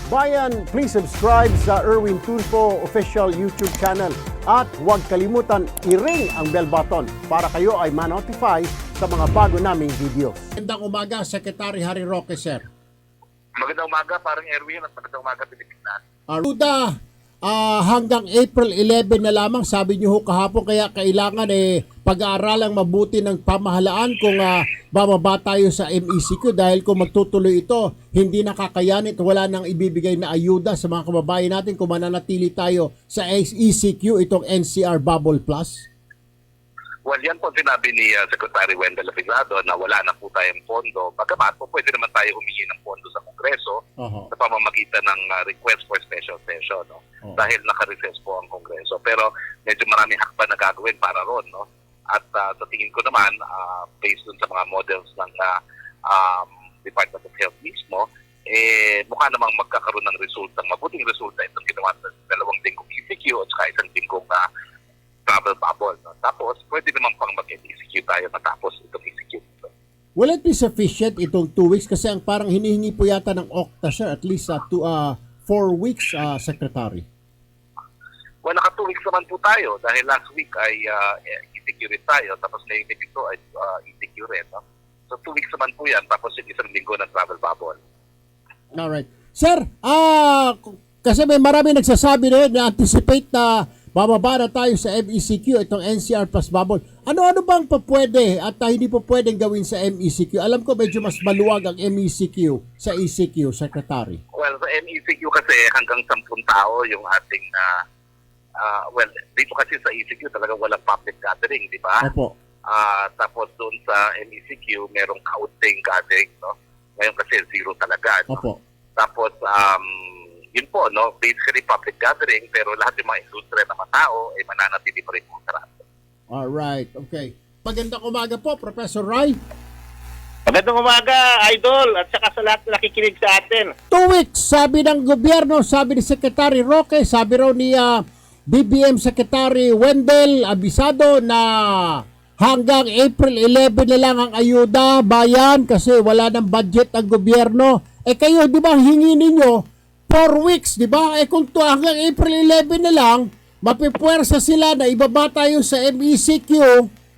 Bayan, please subscribe sa Erwin Tulfo official YouTube channel at huwag kalimutan i-ring ang bell button para kayo ay ma-notify sa mga bago naming videos. Magandang umaga, Secretary Harry Roque, sir. Magandang umaga, parang Erwin, at magandang umaga, Pilipinas. Ayuda, hanggang April 11 na lamang, sabi niyo ho kahapon, kaya kailangan pag-aaralang mabuti ng pamahalaan kung bababa tayo sa MECQ dahil kung magtutuloy ito, hindi nakakayanit, wala nang ibibigay na ayuda sa mga kababayan natin kung mananatili tayo sa ECQ, itong NCR Bubble Plus. Well, yan po sinabi ni Secretary Wendell Abisado na wala na po tayong pondo. Bagamat po pwede naman tayo humingi ng pondo sa Kongreso sa pamamagitan ng request for special session. No? Dahil naka-recess po ang Kongreso. Pero medyo maraming hakbang na gagawin para ron. No? At sa tingin ko naman, based dun sa mga models ng Department of Health mismo, mukha namang magkakaroon ng mabuting resulta itong ginawa sa 2 linggong ECQ at saka 1 linggong travel bubble. No? Tapos, pwede naman pang mag-ECQ tayo matapos itong ECQ. Will it be sufficient itong 2 weeks? Kasi ang parang hinihingi po yata ng OCTA, sir, at least 4 weeks, Secretary. Well, naka 2 weeks naman po tayo dahil last week ay ECQ rin tayo, tapos ngayong week ito ay ECQ rin. No? So 2 weeks naman po yan, tapos yung 1 linggo ng travel bubble. Alright. Sir, kasi may marami nagsasabi rin na anticipate na bababa na tayo sa MECQ, itong NCR plus bubble. Ano-ano bang pwede at hindi po pwedeng gawin sa MECQ? Alam ko medyo mas maluwag ang MECQ sa ECQ, Secretary. Well, sa MECQ kasi hanggang 10 tao yung ating, well, dito kasi sa ECQ talagang walang public gathering, di ba? Opo. Tapos doon sa MECQ, merong kaunting gathering, no? Ngayon kasi 0 talaga. No? Opo. Tapos, yun po, no? Basically public gathering, pero lahat ng mga industriya na matao ay mananatili pa rin po sarado. Alright, okay. Magandang umaga po, Professor Rai. Magandang umaga, Idol, at saka sa lahat na nakikinig sa atin. 2 weeks, sabi ng gobyerno, sabi ni Secretary Roque, sabi raw ni BBM Secretary Wendell Abisado na hanggang April 11 na lang ang ayuda, bayan, kasi wala ng budget ang gobyerno. Kayo, di ba, hingi ninyo 4 weeks, di ba? Kung hanggang April 11 na lang, mapipuwersa sila na ibaba tayo sa MECQ,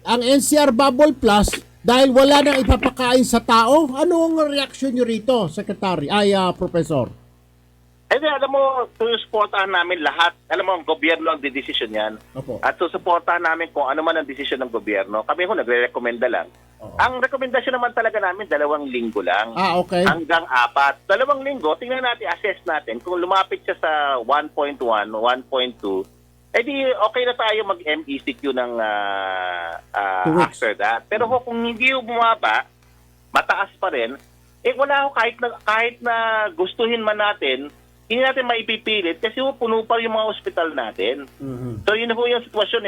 ang NCR Bubble Plus, dahil wala nang ipapakain sa tao. Ano ang reaksyon nyo rito, Secretary? Professor? Alam mo, susuportahan namin lahat. Alam mo, ang gobyerno ang didesisyon yan. Opo. At susuportahan namin kung ano man ang desisyon ng gobyerno. Kami ho, nagre-recommenda lang. Ang rekomendasyon naman talaga namin, 2 linggo lang. Okay. Hanggang 4. 2 linggo, tingnan natin, assess natin. Kung lumapit siya sa 1.1, 1.2, di okay na tayo mag-MECQ ng after that. Pero kung hindi bumaba, mataas pa rin, wala ho, kahit na gustuhin man natin, hindi natin maipipilit kasi puno pa yung mga ospital natin. So yun po yung sitwasyon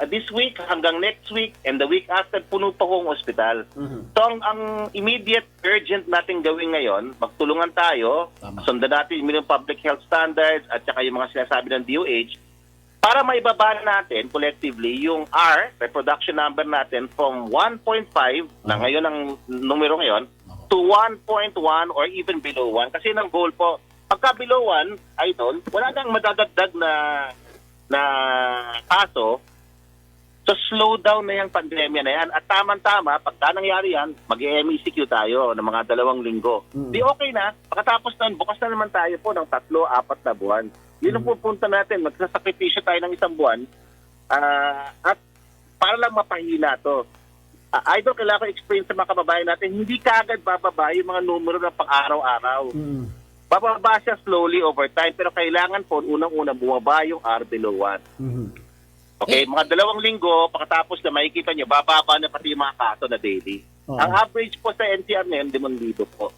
this week hanggang next week and the week after, puno pa kong ospital. So ang immediate urgent natin gawin ngayon, magtulungan tayo, sundan natin yung public health standards at saka yung mga sinasabi ng DOH para maibaba natin collectively yung reproduction number natin from 1.5 na ngayon ang numero ngayon to 1.1 or even below 1 kasi ng goal po pagka below 1, Idol, wala nang madadagdag na kaso. So slow down na yung pandemya na yan. At tamang-tama, pagka nangyari yan, mag-MECQ tayo ng mga 2 linggo. Di okay na. Pagkatapos nun, bukas na naman tayo po ng 3-4 na buwan. Yun ang pupunta natin. Magsasakripisyo tayo ng 1 buwan. At para lang mapahina to. Idol, kailangan ko explain sa mga kababayan natin, hindi kaagad bababa yung mga numero ng pang-araw-araw. Bababa siya slowly over time, pero kailangan po unang-una bumaba yung below 1. Okay, mga 2 linggo, pagkatapos na makikita nyo, bababa na pati yung mga kaso na daily. Ang average po sa NCR ngayon, 5,000 po.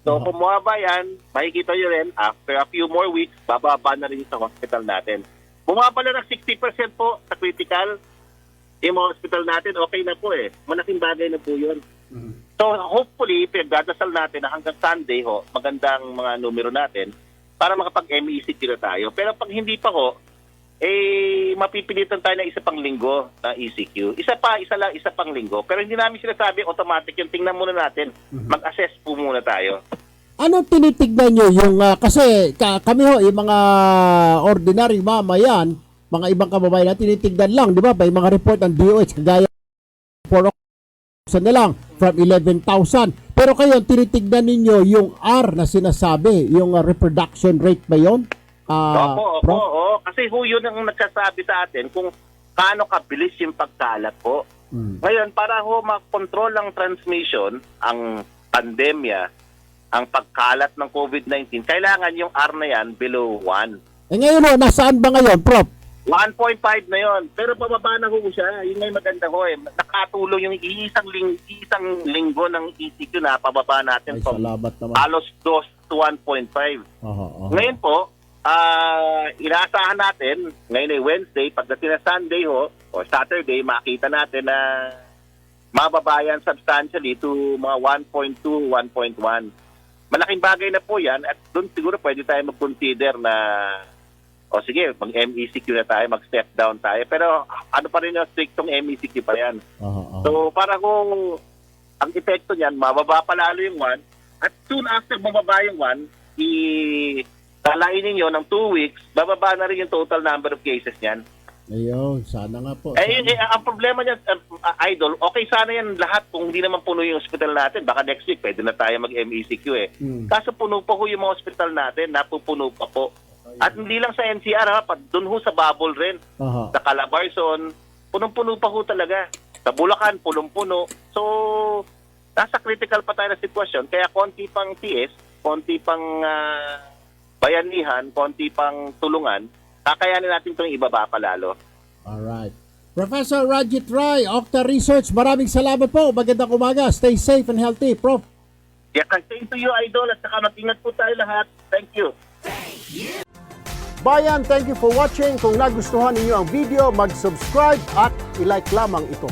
So kung bumaba yan, makikita nyo rin, after a few more weeks, bababa na rin sa hospital natin. Bumaba na ng 60% po sa critical, yung mga hospital natin, okay na po Malaking bagay na po yun. So hopefully, pinagdadasal natin na hanggang Sunday magandang mga numero natin para makapag-MECQ na tayo. Pero pag hindi pa mapipilitan tayo ng 1 pang linggo na ECQ. Isa pang linggo. Pero hindi namin sinasabi automatic yung tingnan muna natin. Mag-assess po muna tayo. Ano tinitignan nyo yung, kasi kami ho, yung mga ordinary mamayan, mga ibang kababayan na tinitignan lang, di ba? May mga report ng DOH, kagaya 4,000 na lang from 11,000. Pero kayo, tinitignan ninyo yung R na sinasabi, yung reproduction rate ba yun? Opo. Kasi yun ang nagsasabi sa atin kung paano kabilis yung pagkalat po. Ngayon, para makontrol ang transmission, ang pandemya, ang pagkalat ng COVID-19, kailangan yung R na yan below 1. Ngayon nasaan ba ngayon, Prof? 1.5 na yon, pero pababa na siya. Yun may maganda nakatulong yung isang linggo ng ECQ na pababa natin from halos 2 to 1.5. Ngayon po, inaasahan natin, ngayon ay Wednesday, pagdating na Sunday o Saturday, makita natin na mababayan substantially to mga 1.2, 1.1. Malaking bagay na po yan at doon siguro pwede tayo mag-consider na sige, mag-MECQ na tayo, mag-step down tayo. Pero ano pa rin yung strictong MECQ pa yan. So para kung ang epekto niyan, mababa pa lalo yung 1 at soon after mababa yung 1, talainin nyo ng 2 weeks, bababa na rin yung total number of cases niyan. Ayun, sana nga po. Ang problema niya, Idol, okay sana yan lahat kung hindi naman puno yung hospital natin. Baka next week, pwede na tayo mag-MECQ Kaso puno pa yung mga hospital natin, napupuno pa po. At hindi lang sa NCR, doon sa Babol rin. Sa Calabarzon, punong-puno pa talaga. Sa Bulacan, punong-puno. So, nasa critical pa tayo na sitwasyon. Kaya konti pang TS, konti pang bayanihan, konti pang tulungan, kakayanin natin itong ibaba pa lalo. Alright. Professor Rajit Rai, Octa Research, maraming salamat po. Magandang umaga. Stay safe and healthy, Prof. Yeah, same to you, Idol. At saka mag-ingat po tayo lahat. Thank you. Bayan, thank you for watching. Kung nagustuhan ninyo ang video, mag-subscribe at i-like lamang ito.